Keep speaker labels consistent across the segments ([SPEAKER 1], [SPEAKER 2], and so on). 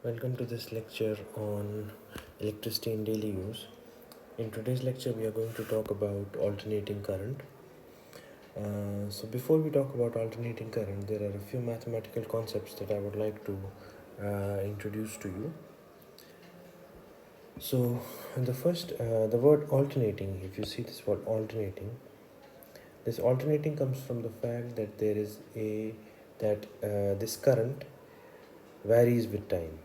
[SPEAKER 1] Welcome to this lecture on electricity in daily use. In today's lecture, we are going to talk about alternating current. So before we talk about alternating current, there are a few mathematical concepts that I would like to introduce to you. So the word alternating, if you see this word alternating, this alternating comes from the fact that this current varies with time.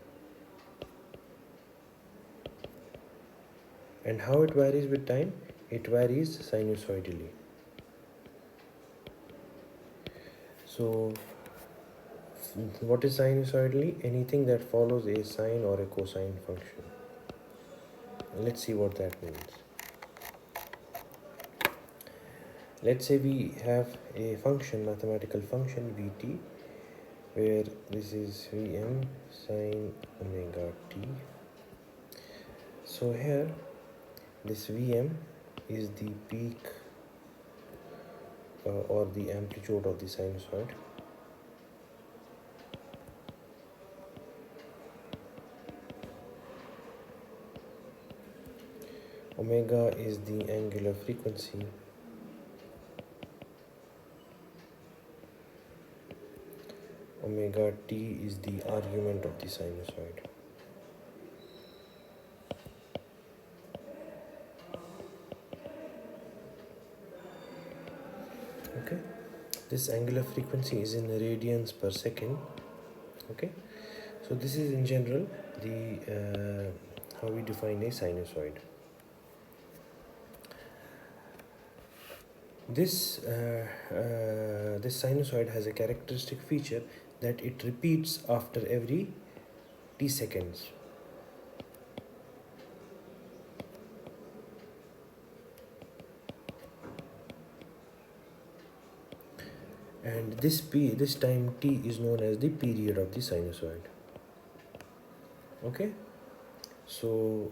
[SPEAKER 1] And how it varies with time? It varies sinusoidally. So, what is sinusoidally? Anything that follows a sine or a cosine function. Let's see what that means. Let's say we have a function, mathematical function vt, where this is Vm sine omega t. So here, this Vm is the peak or the amplitude of the sinusoid. Omega is the angular frequency. Omega t is the argument of the sinusoid. Okay, this angular frequency is in radians per second. Okay, so this is in general the how we define a sinusoid. This sinusoid has a characteristic feature that it repeats after every t seconds. And this time t is known as the period of the sinusoid. Okay, so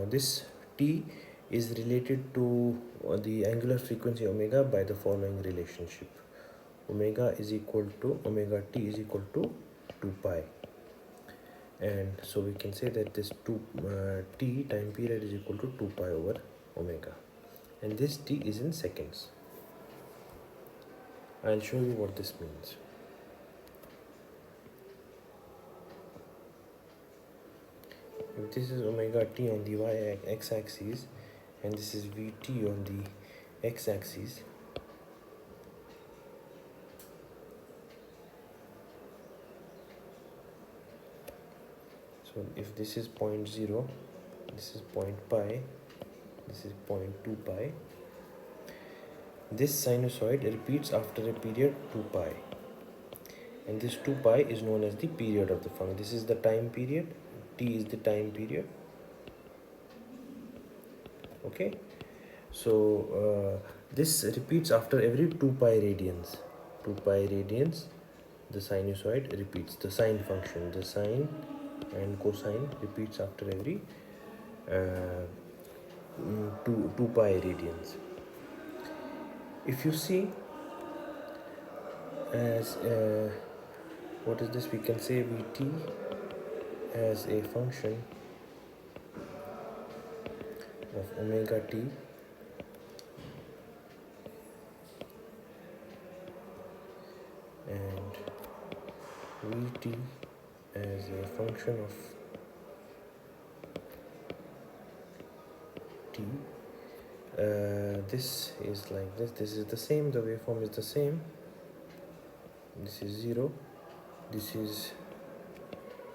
[SPEAKER 1] this t is related to the angular frequency omega by the following relationship. Omega is equal to omega t is equal to 2 pi, and so we can say that this t time period is equal to 2 pi over omega, and this t is in seconds. I'll show you what this means. If this is omega t on the x axis and this is vt on the x axis, so if this is 0.0, this is 0 pi, this is 0.2 pi, this sinusoid repeats after a period 2 pi, and this 2 pi is known as the period of the function. This is the time period, t is the time period. Okay, so this repeats after every 2 pi radians. 2 pi radians, the sinusoid repeats. The sine function, the sine and cosine repeats after every 2 pi radians. If you see as what is this, we can say vt as a function of omega t and vt as a function of t. This is like this is the same, the waveform is the same. This is 0, this is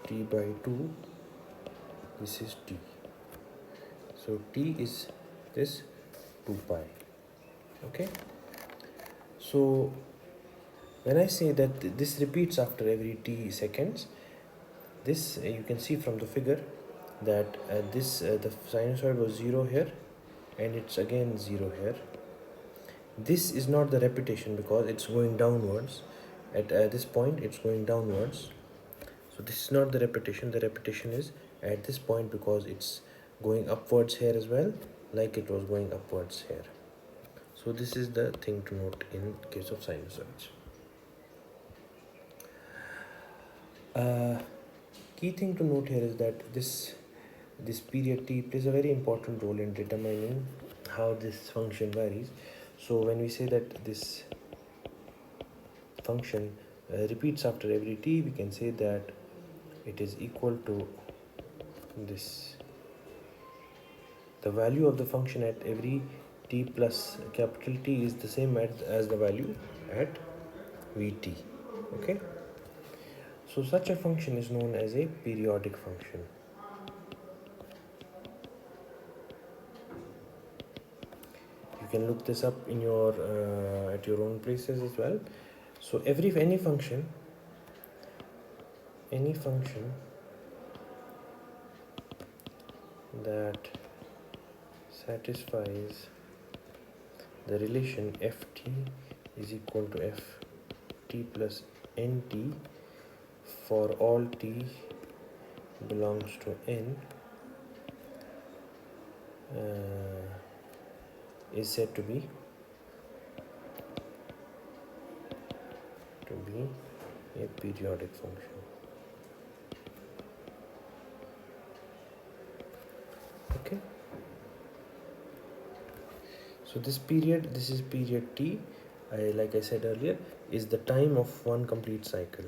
[SPEAKER 1] t by 2, this is t. So t is this 2 pi. Okay, so when I say that this repeats after every t seconds, this you can see from the figure that the sinusoid was 0 here and it's again 0 here. This is not the repetition because it's going downwards. At this point it's going downwards, so this is not the repetition. The repetition is at this point because it's going upwards here as well, like it was going upwards here. So this is the thing to note in case of sinusoids. Key thing to note here is that this period t plays a very important role in determining how this function varies. So when we say that this function repeats after every t, we can say that it is equal to this. The value of the function at every t plus capital T is the same as the value at Vt. Okay, so such a function is known as a periodic function. You can look this up in your at your own places as well. So any function that satisfies the relation ft is equal to ft plus nt for all t belongs to n is said to be a periodic function. Okay, so this is period t, like I said earlier, is the time of one complete cycle.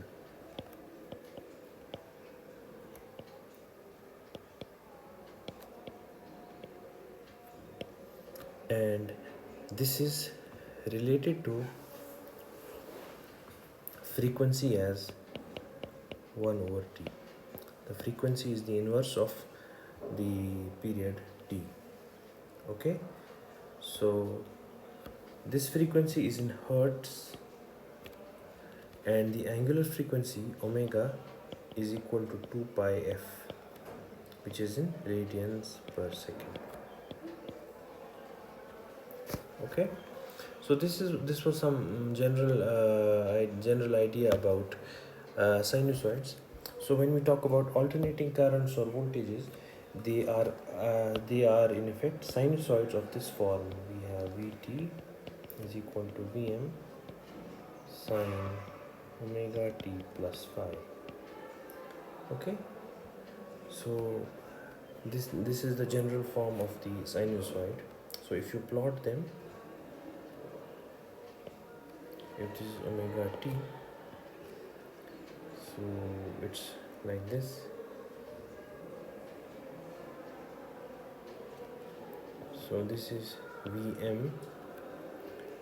[SPEAKER 1] And this is related to frequency as 1 over t. The frequency is the inverse of the period t. Okay, so this frequency is in hertz, and the angular frequency omega is equal to 2 pi f, which is in radians per second. Okay, so this was some general idea about sinusoids. So when we talk about alternating currents or voltages, they are in effect sinusoids of this form. We have Vt is equal to Vm sine omega t plus phi. Okay, so this is the general form of the sinusoid. So if you plot them, it is omega t, so it's like this. So this is Vm,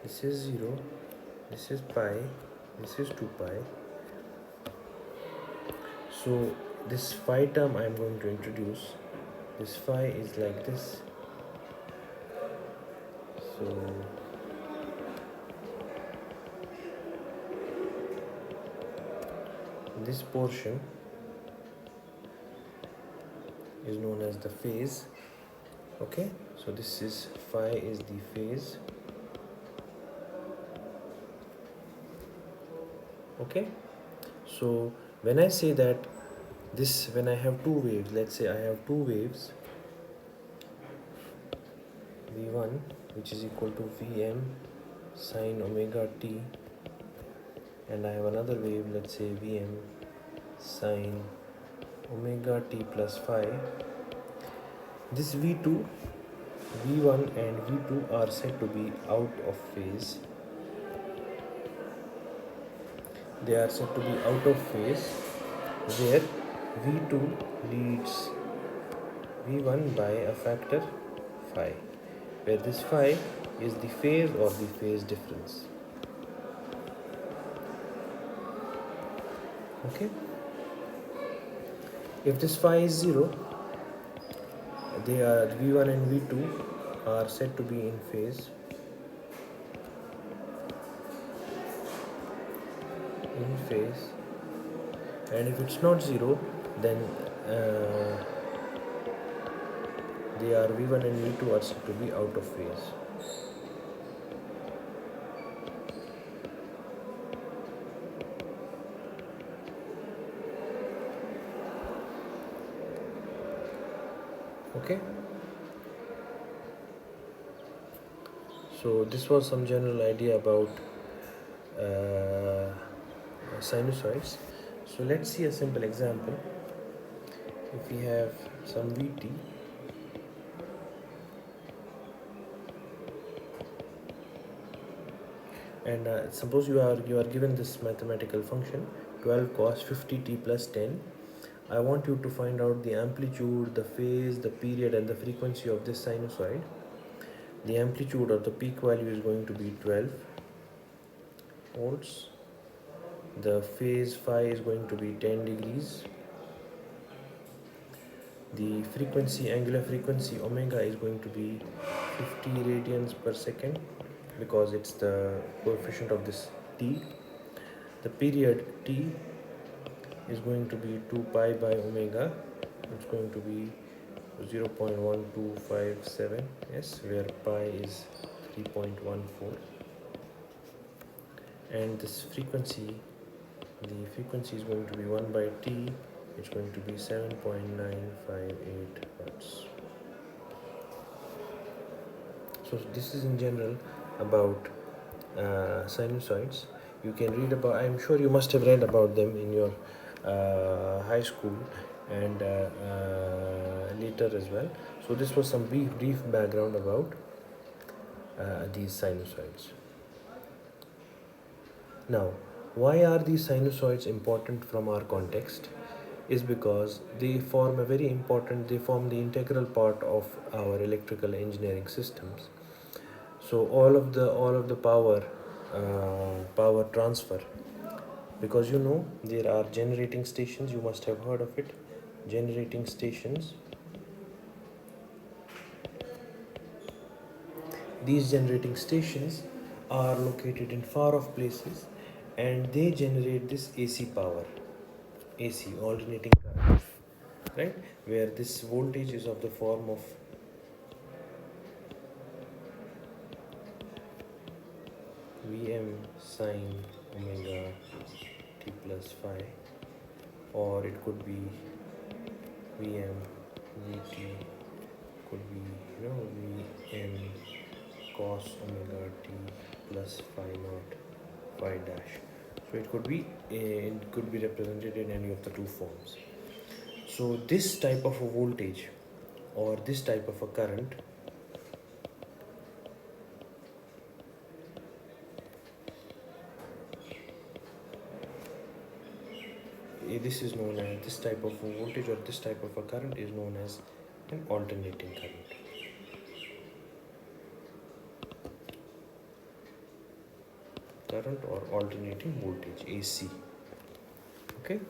[SPEAKER 1] this is 0, this is pi, this is 2 pi. So this phi term I am going to introduce. This phi is like this. So this portion is known as the phase. Okay, so this is phi is the phase. Okay, so when I say that when I have two waves, let's say I have two waves, V1 which is equal to Vm sine omega t, and I have another wave, let's say Vm sine omega t plus phi. This V2, V1 and V2 are said to be out of phase. They are said to be out of phase, where V2 leads V1 by a factor phi, where this phi is the phase or the phase difference. Okay, if this phi is 0, they are V1 and V2 are said to be in phase. And if it's not 0, then they are V1 and V2 are said to be out of phase. Okay, so this was some general idea about sinusoids. So let's see a simple example. if we have some Vt, and suppose you are given this mathematical function 12 cos 50t plus 10. I want you to find out the amplitude, the phase, the period, and the frequency of this sinusoid. The amplitude or the peak value is going to be 12 volts. The phase phi is going to be 10 degrees. The frequency, angular frequency omega, is going to be 50 radians per second because it's the coefficient of this t. The period t is going to be 2 pi by omega. It's going to be 0.1257, yes, where pi is 3.14. And this frequency, the frequency is going to be 1 by t. It's going to be 7.958 hertz. So this is in general about sinusoids. You can read about, I'm sure you must have read about them in your high school and later as well. So this was some brief background about these sinusoids. Now, why are these sinusoids important from our context? Is because they form they form the integral part of our electrical engineering systems. So all of the power transfer, because there are generating stations, you must have heard of it, generating stations. These generating stations are located in far off places and they generate this AC power, AC, alternating current, right, where this voltage is of the form of Vm sine omega t plus phi, or it could be Vm Vt, could be Vm cos omega t plus phi naught phi dash. So it could be represented in any of the two forms. So this type of a voltage or this type of a current this is known as, this type of a voltage or this type of a current is known as an alternating current. Current or alternating voltage, AC. Okay,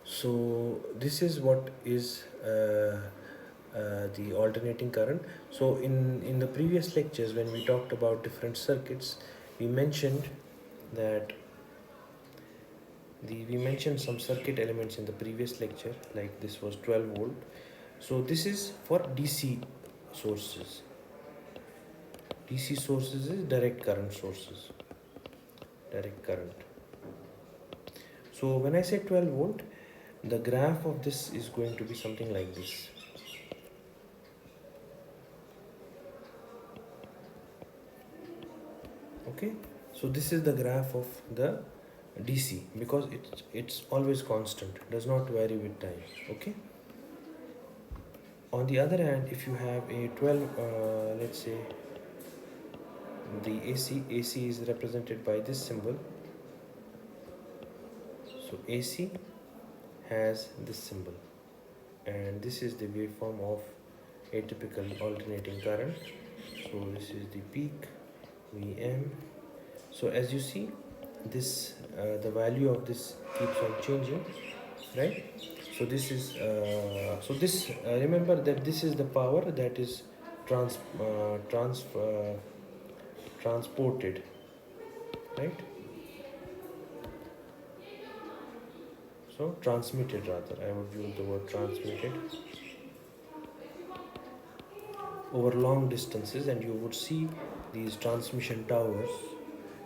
[SPEAKER 1] so this is what is the alternating current. So in the previous lectures, when we talked about different circuits, we mentioned that we mentioned some circuit elements in the previous lecture, like this was 12 volt. So this is for DC sources. DC sources is direct current sources, direct current. So when I say 12 volt, the graph of this is going to be something like this. Okay, so this is the graph of the DC because it's always constant, does not vary with time. Okay, on the other hand, if you have a 12 let's say the AC is represented by this symbol. So AC has this symbol, and this is the waveform of atypical alternating current. So this is the peak Vm. So as you see, this the value of this keeps on changing, right? So this is remember that this is the power that is transported, right? So transmitted, rather, I would use the word transmitted over long distances. And you would see these transmission towers.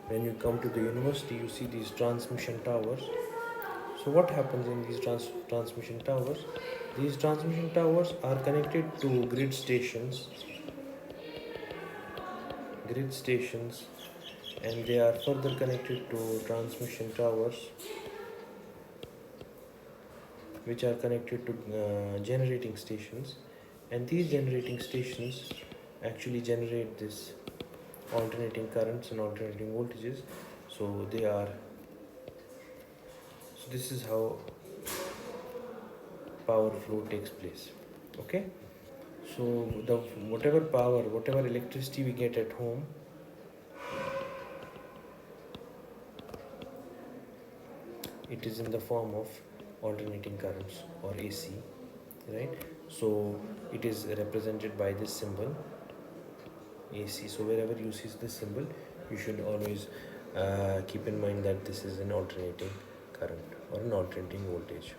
[SPEAKER 1] When you come to the university, you see these transmission towers. So what happens in these transmission towers? These transmission towers are connected to grid stations, and they are further connected to transmission towers, which are connected to generating stations, and these generating stations actually generate this alternating currents and alternating voltages. So they are, so this is how power flow takes place. Okay, so the whatever power, whatever electricity we get at home, it is in the form of alternating currents or AC, right? So it is represented by this symbol AC. So wherever you see this symbol, you should always keep in mind that this is an alternating current or an alternating voltage.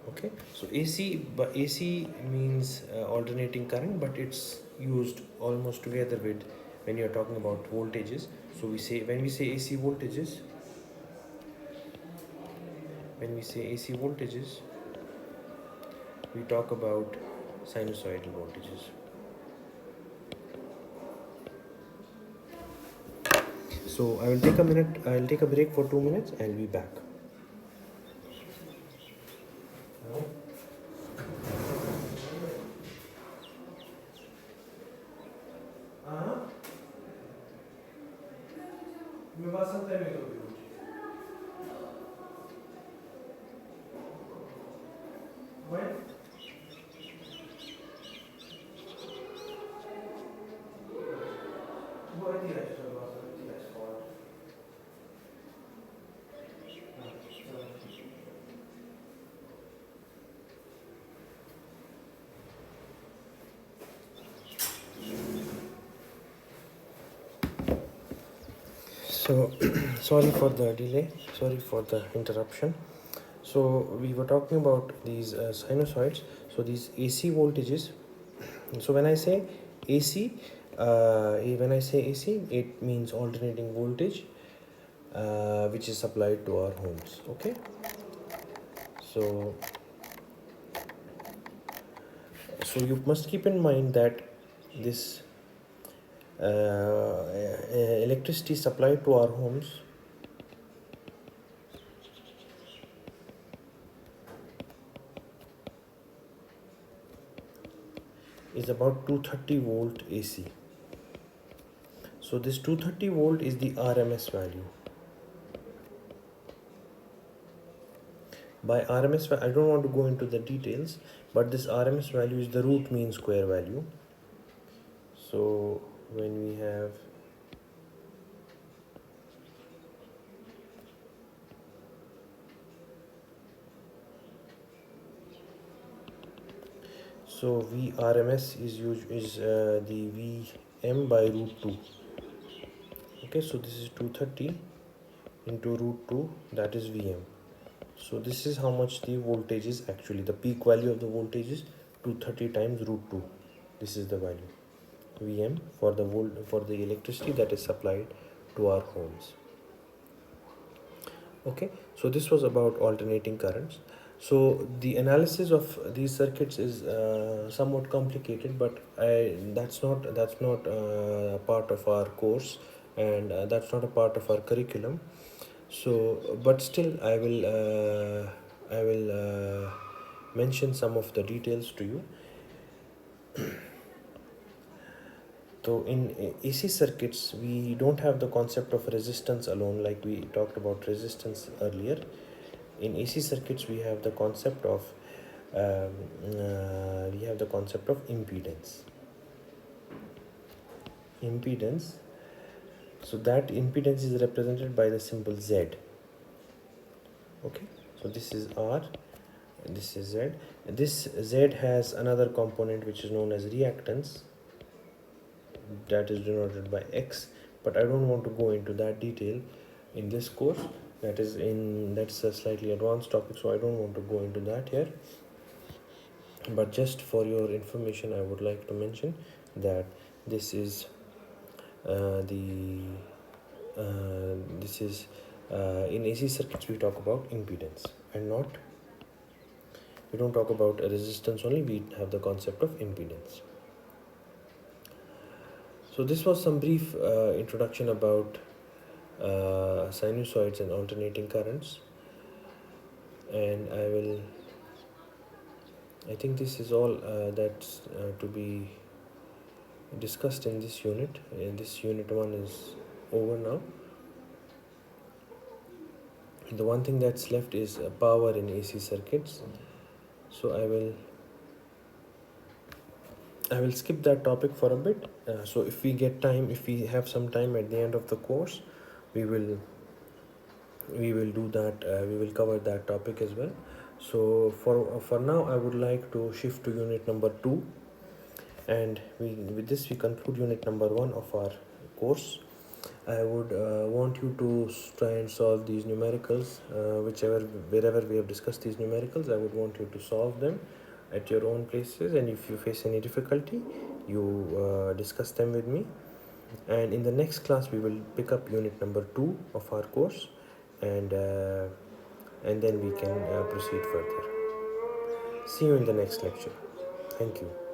[SPEAKER 1] Okay, so AC, but AC means alternating current, but it's used almost together with when you're talking about voltages. So we say, when we say AC voltages, when we say AC voltages, we talk about sinusoidal voltages. So I will take a minute, I'll take a break for 2 minutes. I'll be back. So sorry for the delay, sorry for the interruption. So we were talking about these sinusoids. So these AC voltages. So when I say AC, it means alternating voltage, which is supplied to our homes. Okay. So you must keep in mind that this electricity supplied to our homes is about 230 volt AC. So this 230 volt is the RMS value. By RMS, I don't want to go into the details, but this RMS value is the root mean square value. So when we have so VRMS is the Vm by root 2. Okay, so this is 230 into root 2, that is Vm. So this is how much the voltage is actually. The peak value of the voltage is 230 times root 2. This is the value Vm for the electricity that is supplied to our homes. Okay, so this was about alternating currents. So the analysis of these circuits is somewhat complicated, but that's not part of our course, and that's not a part of our curriculum. So but still I will mention some of the details to you. So in AC circuits, we don't have the concept of resistance alone, like we talked about resistance earlier. In AC circuits, we have the concept of impedance. Impedance. So that impedance is represented by the symbol Z. Okay. So this is R. This is Z. This Z has another component which is known as reactance, that is denoted by X, but I don't want to go into that detail in this course. That's a slightly advanced topic, so I don't want to go into that here. But just for your information, I would like to mention that this is in AC circuits we talk about impedance, and we don't talk about a resistance only, we have the concept of impedance. So this was some brief introduction about sinusoids and alternating currents, and I will I think this is all that's to be discussed in this unit. This unit 1 is over now. The one thing that's left is power in AC circuits. So I will skip that topic for a bit. So if we get time, if we have some time at the end of the course, we will do that. We will cover that topic as well. So for now, I would like to shift to unit number 2, and with this we conclude unit number 1 of our course. I would want you to try and solve these numericals, wherever we have discussed these numericals. I would want you to solve them at your own places, and if you face any difficulty, you discuss them with me. And in the next class, we will pick up unit number 2 of our course, and then we can proceed further. See you in the next lecture. Thank you.